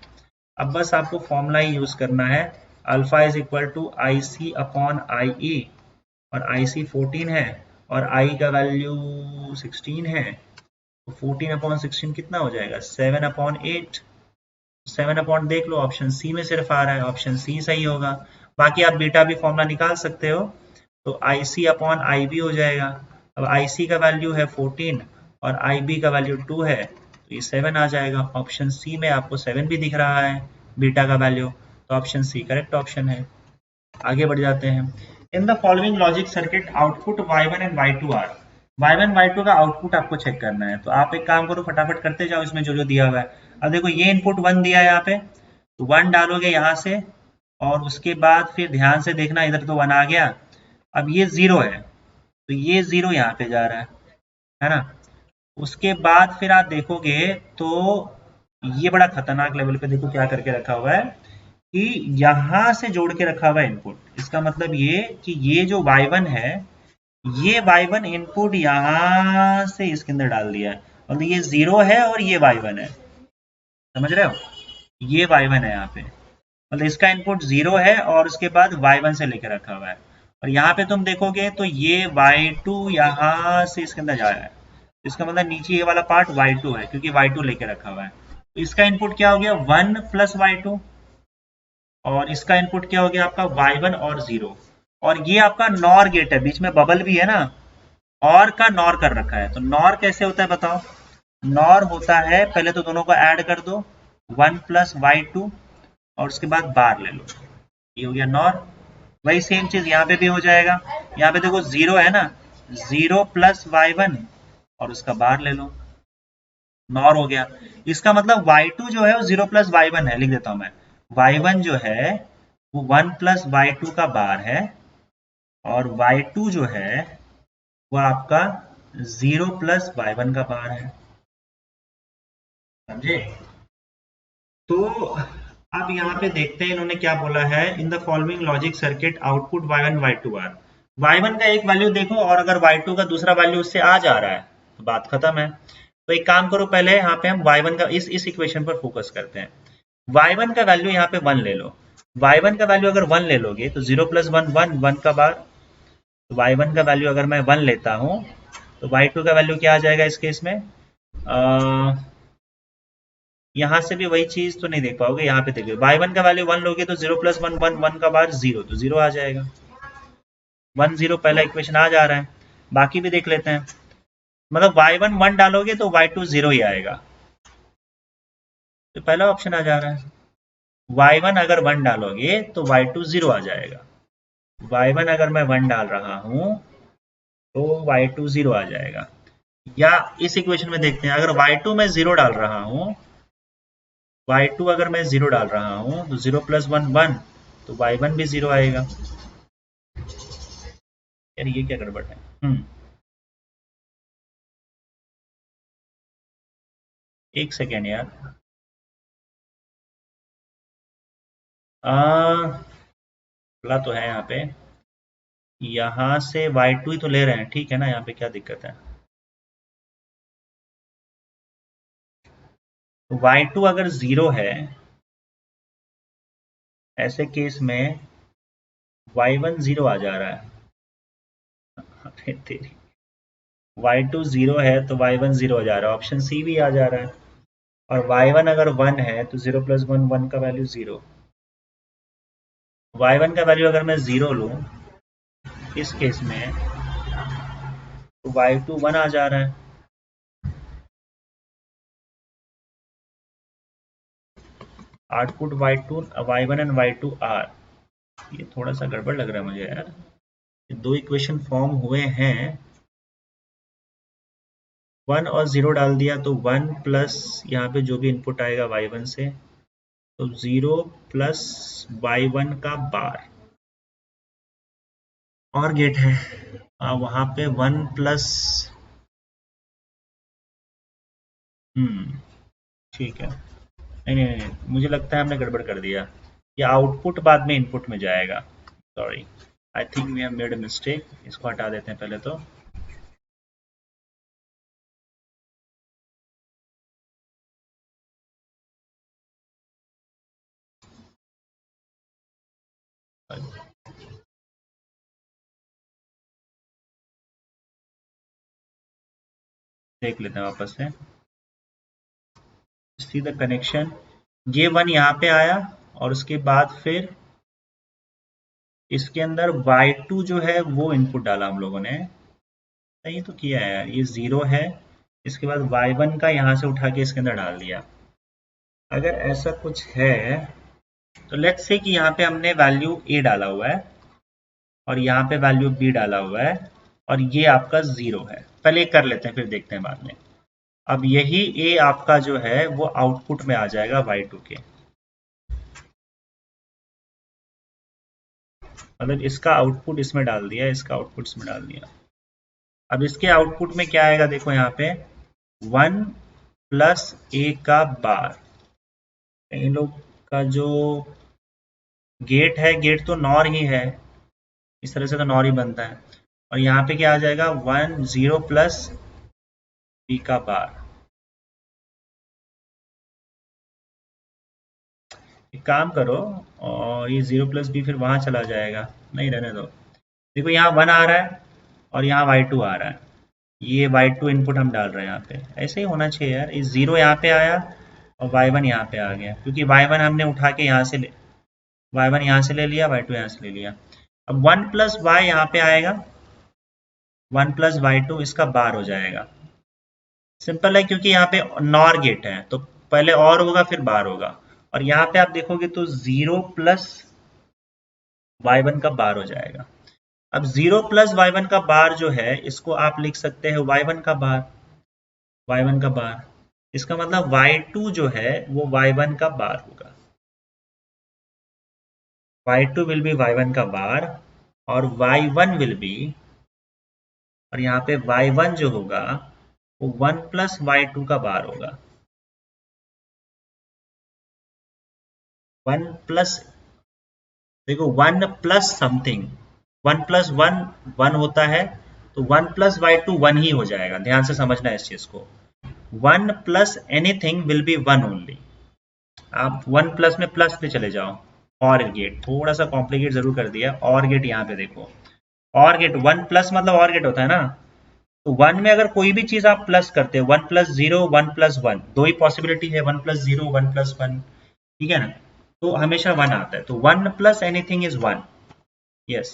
अब बस आपको फॉर्मूला ही यूज करना है, alpha is equal to I C upon I E, और आई सी 14 है और आई का वैल्यू 16 है, तो 14 अपॉन 16 कितना हो जाएगा, 7 अपॉन 8। 7 अपॉन देख लो, ऑप्शन सी में सिर्फ आ रहा है, ऑप्शन सी सही होगा। बाकी आप बीटा भी फॉर्मूला निकाल सकते हो, तो आई सी अपॉन आई बी हो जाएगा। अब आई सी का वैल्यू है 14 और आई बी का वैल्यू 2 है, तो ये 7 आ जाएगा। ऑप्शन सी में आपको 7 भी दिख रहा है बीटा का वैल्यू, तो ऑप्शन सी करेक्ट ऑप्शन है। आगे बढ़ जाते हैं। In the following logic circuit output y1 and y2 are. y1 y2 का आउटपुट आपको चेक करना है, तो आप एक काम करो, फटाफट करते जाओ इसमें जो जो दिया हुआ है। अब देखो ये इनपुट 1 दिया है यहाँ पे, तो 1 डालोगे यहाँ से, और उसके बाद फिर ध्यान से देखना, इधर तो 1 आ गया। अब ये 0 है, तो ये 0 यहाँ पे जा रहा है ना। उसके बाद फिर आप देखोगे तो ये बड़ा खतरनाक लेवल पे देखो क्या करके रखा हुआ है, कि यहां से जोड़ के रखा हुआ है इनपुट। इसका मतलब ये कि ये जो y1 है, ये y1 इनपुट यहां से इसके अंदर डाल दिया है, मतलब ये 0 है और ये y1 है, समझ रहे हो, ये y1 है यहाँ पे, मतलब इसका इनपुट 0 है और उसके बाद y1 से लेकर रखा हुआ है। और यहाँ पे तुम देखोगे तो ये y2 यहाँ से इसके अंदर जा रहा है, इसका मतलब नीचे ये वाला पार्ट y2 है, क्योंकि y2 लेके रखा हुआ है। तो इसका इनपुट क्या हो गया, 1 प्लस y2, और इसका इनपुट क्या हो गया आपका y1 और 0। और ये आपका नॉर गेट है, बीच में बबल भी है ना, और का नॉर कर रखा है। तो नॉर कैसे होता है बताओ, नॉर होता है, पहले तो दोनों को ऐड कर दो, 1 प्लस y2 और उसके बाद बार ले लो, ये हो गया नॉर। वही सेम चीज यहाँ पे भी हो जाएगा, यहाँ पे देखो 0 है ना, 0 प्लस y1 और उसका बार ले लो, नॉर हो गया। इसका मतलब y2 जो है वो 0 प्लस y1 है, लिख देता हूं मैं, y1 जो है वो 1 प्लस y2 का बार है, और y2 जो है वो आपका 0 प्लस y1 का बार है, समझे। तो अब यहाँ पे देखते हैं इन्होंने क्या बोला है, in the following logic circuit output y1 y2 are. y1 का एक वैल्यू देखो, और अगर y2 का दूसरा वैल्यू उससे आ जा रहा है तो बात खत्म है। तो एक काम करो, पहले यहाँ पे हम y1 का इस इक्वेशन पर फोकस करते हैं। y1 का वैल्यू यहाँ पे 1 ले लो, y1 का वैल्यू अगर 1 ले लोगे तो 0 प्लस 1 1 1 का बार, तो y1 का वैल्यू अगर मैं 1 लेता हूँ तो y2 का वैल्यू क्या आ जाएगा इस केस में? यहाँ से भी वही चीज तो नहीं देख पाओगे, यहाँ पे देखिए y1 का वैल्यू 1 लोगे तो 0 प्लस 1 1 1 का बार 0, तो 0 आ जाएगा। 1 0 पहला इक्वेशन आ जा रहा है। बाकी भी देख लेते हैं। मतलब y1 1 डालोगे तो y2 0 ही आएगा, तो पहला ऑप्शन आ जा रहा है। y1 अगर 1 डालोगे तो y2 0 आ जाएगा। y1 अगर मैं 1 डाल रहा हूं तो y2 0 आ जाएगा। या इस इक्वेशन में देखते हैं, अगर y2 में 0 डाल रहा हूं, y2 अगर मैं 0 डाल रहा हूं तो 0 प्लस 1 1, तो y1 भी 0 आएगा। यार ये क्या गड़बड़ है? एक सेकेंड यार। खुला तो है यहाँ पे, यहाँ से y2 ही तो ले रहे हैं, ठीक है ना? यहाँ पे क्या दिक्कत है? तो y2 अगर 0 है, ऐसे केस में y1 0 आ जा रहा है। अरे तेरी, y2 0 है तो y1 0 आ जा रहा है, ऑप्शन सी भी आ जा रहा है। और y1 अगर 1 है तो 0 प्लस 1 1 का वैल्यू 0। y1 का वैल्यू अगर मैं 0 लूँ इस केस में तो y2 1 आ जा रहा है। Output y1 and y2 are, ये थोड़ा सा गड़बड़ लग रहा है मुझे यार। ये दो इक्वेशन फॉर्म हुए हैं, 1 और 0 डाल दिया तो 1 प्लस यहाँ पे जो भी इनपुट आएगा y1 से, तो 0 प्लस y1 का बार और गेट है। वहां पे 1 प्लस, ठीक है। नहीं नहीं नहीं, मुझे लगता है हमने गड़बड़ कर दिया। ये आउटपुट बाद में इनपुट में जाएगा, sorry, I think we have made a mistake. इसको हटा देते हैं पहले तो। देख लेते हैं वापस से। सी द कनेक्शन, ये 1 यहाँ पे आया और उसके बाद फिर इसके अंदर y2 जो है वो इनपुट डाला हम लोगों ने। सही तो किया है यार, ये 0 है, इसके बाद y1 का यहाँ से उठा के इसके अंदर डाल दिया। अगर ऐसा कुछ है तो लेट्स से कि यहाँ पे हमने वैल्यू a डाला हुआ है और यहाँ पे वैल्यू b डाला हुआ है और ये आपका 0 है। पहले कर लेते हैं फिर देखते हैं बाद में। अब यही a आपका जो है वो आउटपुट में आ जाएगा y2 के, मतलब इसका आउटपुट इसमें डाल दिया, इसका आउटपुट इसमें डाल दिया। अब इसके आउटपुट में क्या आएगा देखो यहाँ पे, 1 प्लस a का बार। इन लोग का जो गेट है, गेट तो नॉर ही है, इस तरह से तो नॉर ही बनता है। और यहाँ पे क्या आ जाएगा, 1 0 प्लस b का बार। एक काम करो, और ये 0 प्लस बी फिर वहां चला जाएगा, नहीं रहने दो। देखो यहाँ 1 आ रहा है और यहाँ y2 आ रहा है, ये y2 इनपुट हम डाल रहे हैं यहाँ पे। ऐसे ही होना चाहिए यार, इस 0 यहाँ पे आया और y1 यहाँ पे आ गया, क्योंकि y1 हमने उठा के यहाँ से y1 यहाँ से ले लिया, y2 यहाँ से ले लिया। अब 1 प्लस y यहाँ पे आएगा, 1 प्लस y2 इसका बार हो जाएगा। सिंपल है, क्योंकि यहाँ पे नॉर गेट है तो पहले और होगा फिर बार होगा। और यहाँ पे आप देखोगे तो 0 प्लस y1 का बार हो जाएगा। अब 0 प्लस y1 का बार जो है, इसको आप लिख सकते हैं y1 का बार, y1 का बार। इसका मतलब y2 जो है वो y1 का बार होगा, y2 विल बी y1 का बार, और y1 विल बी, और यहाँ पे y1 जो होगा वो 1 प्लस y2 का बार होगा। 1 प्लस, देखो 1 प्लस समथिंग, 1 प्लस 1 1 होता है, तो 1 प्लस y2 1 ही हो जाएगा। ध्यान से समझना है इस चीज को। 1 plus anything will be 1 only. आप 1 प्लस में प्लस पे चले जाओ, और गेट थोड़ा सा कॉम्प्लिकेट जरूर कर दिया। और गेट यहाँ पे देखो, और गेट 1 प्लस मतलब और गेट होता है ना, तो 1 में अगर कोई भी चीज आप प्लस करते हो, 1 प्लस 0 1 प्लस 1, दो ही पॉसिबिलिटी है, 1 प्लस 0 1 प्लस 1, ठीक है ना, तो हमेशा 1 आता है, तो 1 plus anything is 1। Yes,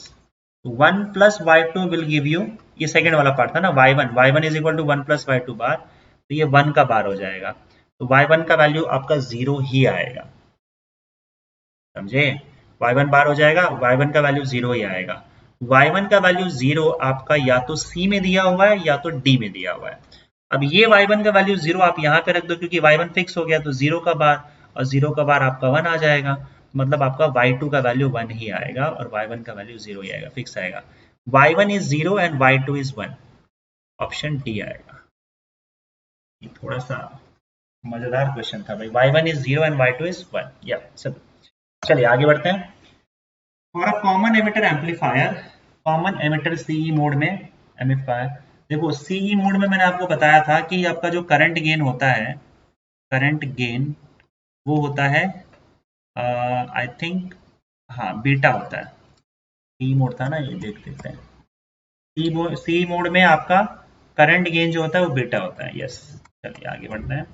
1 plus y2 will give you, ये सेकंड वाला पार्ट था ना, y1 is equal to 1 plus y2 bar, तो ये 1 का बार हो जाएगा, तो y1 का वैल्यू आपका 0 ही आएगा, समझे, y1 बार हो जाएगा, y1 का वैल्यू 0 ही आएगा। y1 का वैल्यू 0 आपका या तो c में दिया हुआ है या तो d में दिया हुआ है। अब ये y1 का वैल्यू 0 आप यहाँ पे रख दो, क्योंकि y1 फिक्स हो गया, तो 0 का बार, और 0 का बार आपका 1 आ जाएगा, मतलब आपका y2 का वैल्यू 1 ही आएगा और y1 का वैल्यू 0 ही आएगा, फिक्स आएगा। y1 is 0 and y2 is 1, option D आएगा। ये थोड़ा सा मजेदार क्वेश्चन था भाई, y1 is 0 and y2 is 1, या सब। चलिए आगे बढ़ते हैं। For a common emitter amplifier, common emitter CE mode में एम्पलीफायर, देखो सीई मोड में मैंने आपको बताया था कि आपका जो करंट गेन होता है, करंट गेन वो होता है आई थिंक, हाँ बीटा होता है। सी मोड था ना, ये देख लेते हैं। सी मोड में आपका करंट गेन जो होता है वो बीटा होता है। यस, चलिए आगे बढ़ते हैं।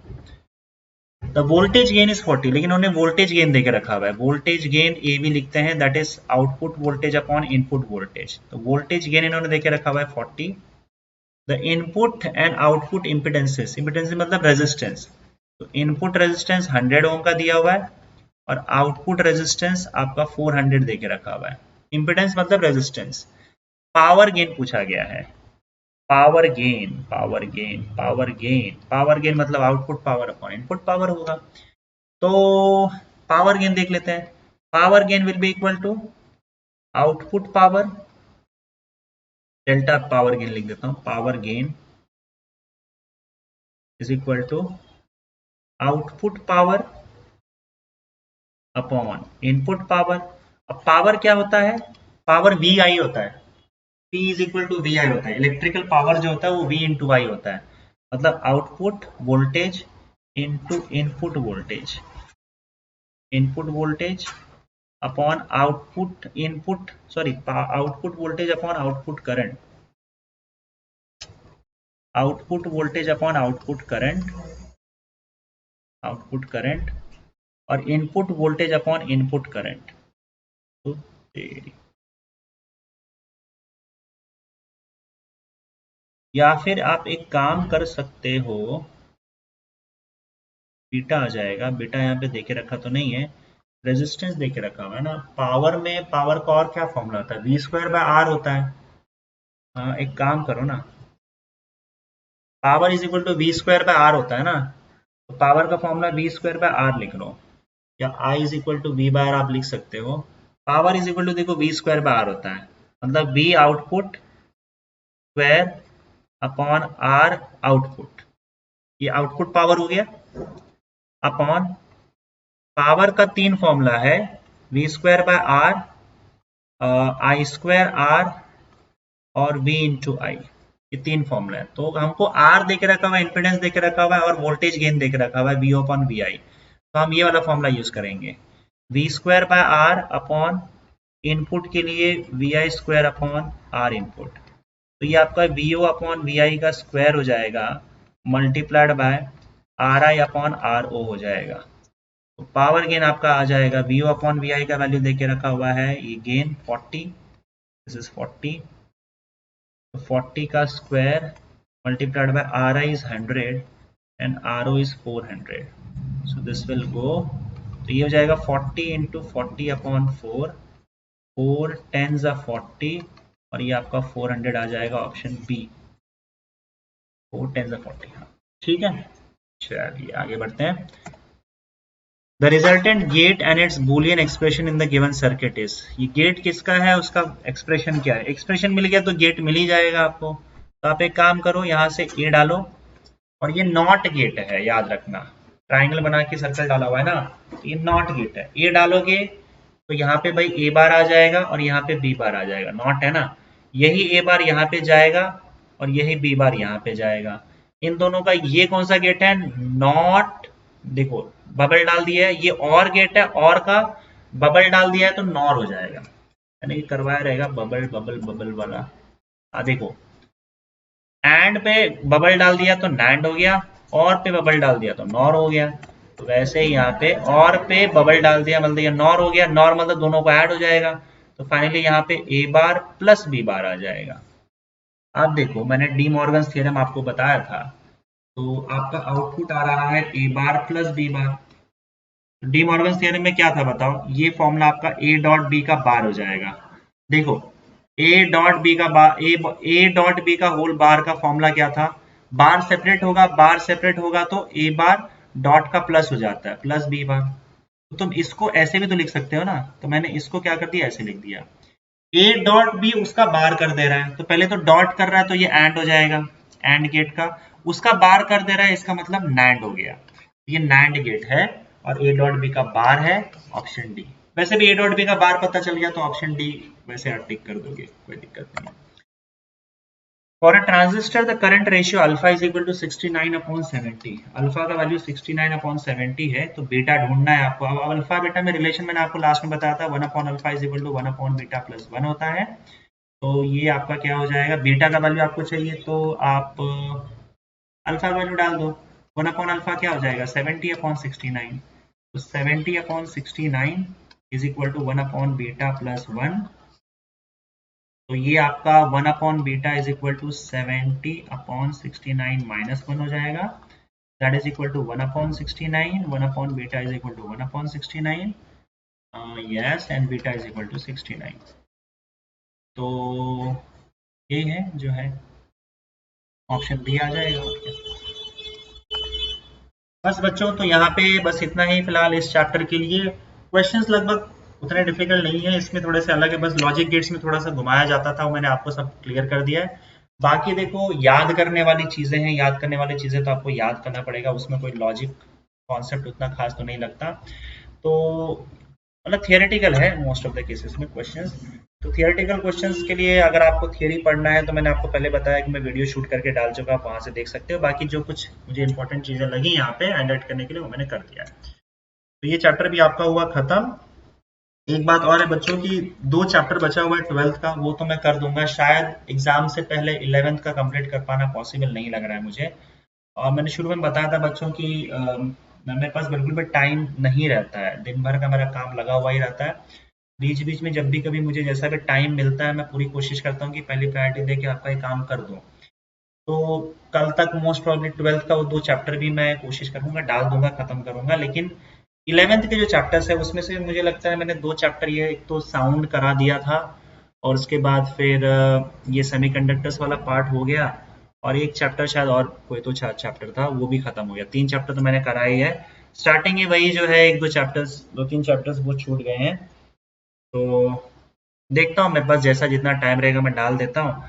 द वोल्टेज गेन इज 40, लेकिन उन्होंने वोल्टेज गेन देके रखा हुआ है, वोल्टेज गेन ए भी लिखते हैं, that is output voltage upon input voltage, तो वोल्टेज गेन इन्होंने देके रखा हुआ है 40। The input and output impedances, impedance मतलब रेजिस्टेंस, तो इनपुट रेजिस्टेंस 100 ओम का दिया हुआ है और आउटपुट रेजिस्टेंस आपका 400 देके रखा हुआ है। इम्पिडेंस मतलब रेजिस्टेंस। पावर गेन पूछा गया है, power gain, power gain, power gain, power gain मतलब output power upon input power होगा, तो पावर गेन देख लेते हैं। Power gain will be equal to output power, delta power gain लिख देता हूं, power gain is equal to output power upon input power. अब पावर क्या होता है, पावर वी आई होता है, P is equal to V I होता है, इलेक्ट्रिकल पावर जो होता है वो V इंटू आई होता है, मतलब output voltage into input voltage, input voltage upon output input, sorry output voltage upon output current, output voltage upon output current, output current, और input voltage upon input current. तो तेरी, या फिर आप एक काम कर सकते हो, बीटा आ जाएगा, बीटा यहाँ पे देके रखा तो नहीं है, रेजिस्टेंस देके रखा हुआ है ना। पावर में, पावर का और क्या फॉर्मूला होता है, वी स्क्वायर बाय आर होता है। हाँ एक काम करो ना, power is equal to V square by R होता है ना, तो पावर का formula V square by R लिख लो, या I is equal to V by R आप लिख सकते हो। पावर इज इक्वल टू देखो वी स्क्वायर बाय आर होता है, मतलब V output square upon R output, ये आउटपुट पावर हो गया, अपॉन पावर का 3 फॉर्मूला है, V square by R, I square are और v इंटू आई, ये 3 फॉर्मूला है। तो हमको R देके रखा हुआ है, इम्पिडेंस देके रखा हुआ है और वोल्टेज गेन देके रखा हुआ है V अपॉन वी आई, तो हम ये वाला फॉर्मूला यूज करेंगे, V square by R upon input के लिए V I square upon R input, तो ये आपका V O upon V I का स्क्वायर हो जाएगा, multiplied by R I upon R O हो जाएगा। तो पावर गेन आपका आ जाएगा, V O upon V I का वैल्यू देके रखा हुआ है, ये गेन 40, दिस इज 40, तो 40 का square multiplied by Ri is 100 and Ro is 400, so this will go, तो ये हो जाएगा 40 इंटू 40 अपॉन 4, 4 10s are 40 और ये आपका 400 आ जाएगा, ऑप्शन बी, 4 10s are 40। हाँ ठीक है, चलिए आगे बढ़ते हैं। The resultant gate and its Boolean expression in the given circuit is, ये गेट किसका है, उसका एक्सप्रेशन क्या है, एक्सप्रेशन मिल गया तो गेट मिल ही जाएगा आपको, तो आप एक काम करो यहाँ से ए डालो, और ये नॉट गेट है, याद रखना, ट्राइंगल बना के सर्कल डाला हुआ है ना, तो ये नॉट गेट है, ए डालोगे तो यहाँ पे भाई ए बार आ जाएगा और यहाँ पे बी बार आ जाएगा, नॉट है ना, यही ए बार यहाँ पे जाएगा और यही बी बार यहाँ पे जाएगा, इन दोनों का ये कौन सा गेट है, नॉट, देखो बबल डाल दिया है, ये और गेट है, और का बबल डाल दिया है तो नॉर हो जाएगा, यानी कि करवाया रहेगा बबल बबल बबल वाला। देखो एंड पे बबल डाल दिया तो नैंड हो गया, और पे बबल डाल दिया तो नॉर हो गया। तो वैसे ही यहाँ पे और पे बबल डाल दिया मतलब ये नॉर हो गया, नॉर मतलब दोनों को ऐड हो जाएगा, तो फाइनली यहाँ पे ए बार प्लस बी बार आ जाएगा। अब देखो मैंने डी मॉर्गन्स थ्योरम आपको बताया था, तो आपका आउटपुट आ रहा है A bar plus B bar. De Morgan theorem में क्या था बताओ, ये फॉर्मूला आपका ए डॉट बी का बार हो जाएगा। देखो ए डॉट बी का बार, ए डॉट बी का होल बार का फॉर्मूला क्या था, बार सेपरेट होगा, बार सेपरेट होगा तो ए बार डॉट का प्लस हो जाता है, प्लस बी बार। तो तुम इसको ऐसे भी तो लिख सकते हो ना, तो मैंने इसको क्या कर दिया, ऐसे लिख दिया। ए डॉट बी उसका बार कर दे रहा है, तो पहले तो डॉट कर रहा है तो ये एंड हो जाएगा, एंड गेट का। उसका बार कर दे रहा है, इसका मतलब नैंड हो गया, ये नैंड गेट है। और ए डॉट बी का बार है ऑप्शन डी। वैसे भी ए डॉट बी का बार पता चल गया तो ऑप्शन डी वैसे आप टिक कर दोगे, कोई दिक्कत नहीं। For a transistor the current ratio alpha is equal to 69/70। Alpha का वैल्यू 69/70 है, तो बीटा ढूंढना है आपको। अब अल्फा बीटा में रिलेशन मैंने आपको लास्ट में बताया था, 1/अल्फा इज इक्वल टू 1/बीटा प्लस 1 होता है। तो ये आपका क्या हो जाएगा, बीटा का वैल्यू आपको चाहिए तो आप अल्फा वैल्यू डाल दो। 1/अल्फा क्या हो जाएगा, 70/69। तो 70/69 इज इक्वल टू 1/बीटा प्लस 1। तो ये आपका 1/बीटा इज इक्वल टू 70/69 माइनस 1 हो जाएगा। दैट इज इक्वल टू 1/69, 1/बीटा is equal to 1/69, yes, and beta is equal to 69। तो ये है जो है ऑप्शन बी आ जाएगा। बस बच्चों, तो यहाँ पे बस इतना ही फिलहाल इस चैप्टर के लिए। क्वेश्चंस लगभग उतने डिफिकल्ट नहीं है, इसमें थोड़े से अलग है, बस लॉजिक गेट्स में थोड़ा सा घुमाया जाता था, वो मैंने आपको सब क्लियर कर दिया है। बाकी देखो याद करने वाली चीजें हैं, याद करने वाली चीजें तो आपको याद करना पड़ेगा, उसमें कोई लॉजिक कॉन्सेप्ट उतना खास तो नहीं लगता। तो मतलब थियोरेटिकल है मोस्ट ऑफ द केसेस में क्वेश्चंस। तो थियोरेटिकल क्वेश्चंस के लिए अगर आपको थियोरी पढ़ना है तो मैंने आपको पहले बताया कि मैं वीडियो शूट करके डाल चुका, आप वहां से देख सकते हो। बाकी जो कुछ मुझे इंपॉर्टेंट चीजें लगी यहाँ पे हाईलाइट करने के लिए वो मैंने कर दिया है। तो ये चैप्टर भी आपका हुआ खत्म। एक बात और है बच्चों की, 2 चैप्टर बचा हुआ है 12th का, वो तो मैं कर दूंगा शायद एग्जाम से पहले। 11th का कंप्लीट कर पाना पॉसिबल नहीं लग रहा है मुझे। और मैंने शुरू में बताया था बच्चों की मेरे पास बिल्कुल भी टाइम नहीं रहता है, दिन भर का मेरा काम लगा हुआ ही रहता है। बीच बीच में जब भी कभी मुझे जैसा भी टाइम मिलता है, मैं पूरी कोशिश करता हूँ कि पहली प्रायोरिटी दे के आपका ये काम कर दूँ। तो कल तक मोस्ट प्रॉब्ली 12th का वो 2 चैप्टर भी मैं कोशिश करूंगा डाल दूंगा, खत्म करूंगा। लेकिन 11th के जो चैप्टर्स है उसमें से मुझे लगता है मैंने 2 चैप्टर, ये एक तो साउंड करा दिया था, और उसके बाद फिर ये सेमीकंडक्टर्स वाला पार्ट हो गया, और एक चैप्टर शायद और कोई तो चैप्टर था वो भी खत्म हो गया। 3 चैप्टर तो मैंने करा ही है। स्टार्टिंग ही वही जो है 1-2 चैप्टर्स, 2-3 चैप्टर्स वो छूट गए हैं। तो देखता हूँ, मेरे पास जैसा जितना टाइम रहेगा मैं डाल देता हूँ।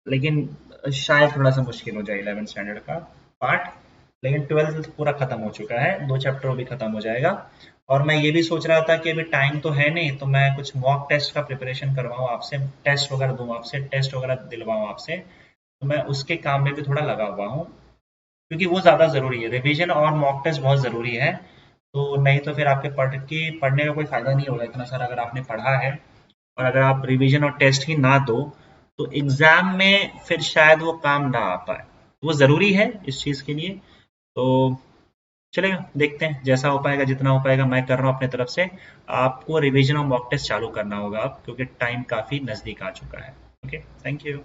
लेकिन शायद थोड़ा सा मुश्किल हो जाए 11th स्टैंडर्ड का पार्ट। लेकिन 12th पूरा खत्म हो चुका है, 2 चैप्टर भी खत्म हो जाएगा। और मैं ये भी सोच रहा था कि अभी टाइम तो है नहीं, तो मैं कुछ मॉक टेस्ट का प्रिपरेशन करवाऊँ आपसे, टेस्ट वगैरह दूँ आपसे, टेस्ट वगैरह दिलवाऊँ आपसे। तो मैं उसके काम में भी थोड़ा लगा हुआ हूँ, क्योंकि वो ज़्यादा ज़रूरी है, रिवीजन और मॉक टेस्ट बहुत ज़रूरी है। तो नहीं तो फिर आपके पढ़ने का कोई फ़ायदा नहीं होगा इतना सारा अगर आपने पढ़ा है, और अगर आप रिवीजन और टेस्ट ही ना दो तो एग्जाम में फिर शायद वो काम ना आ पाए। वो ज़रूरी है इस चीज़ के लिए। तो चलेगा, देखते हैं जैसा हो पाएगा, जितना हो पाएगा मैं कर रहा हूँ अपने तरफ से। आपको रिवीजन और मॉक टेस्ट चालू करना होगा अब, क्योंकि टाइम काफ़ी नज़दीक आ चुका है। Okay, thank you.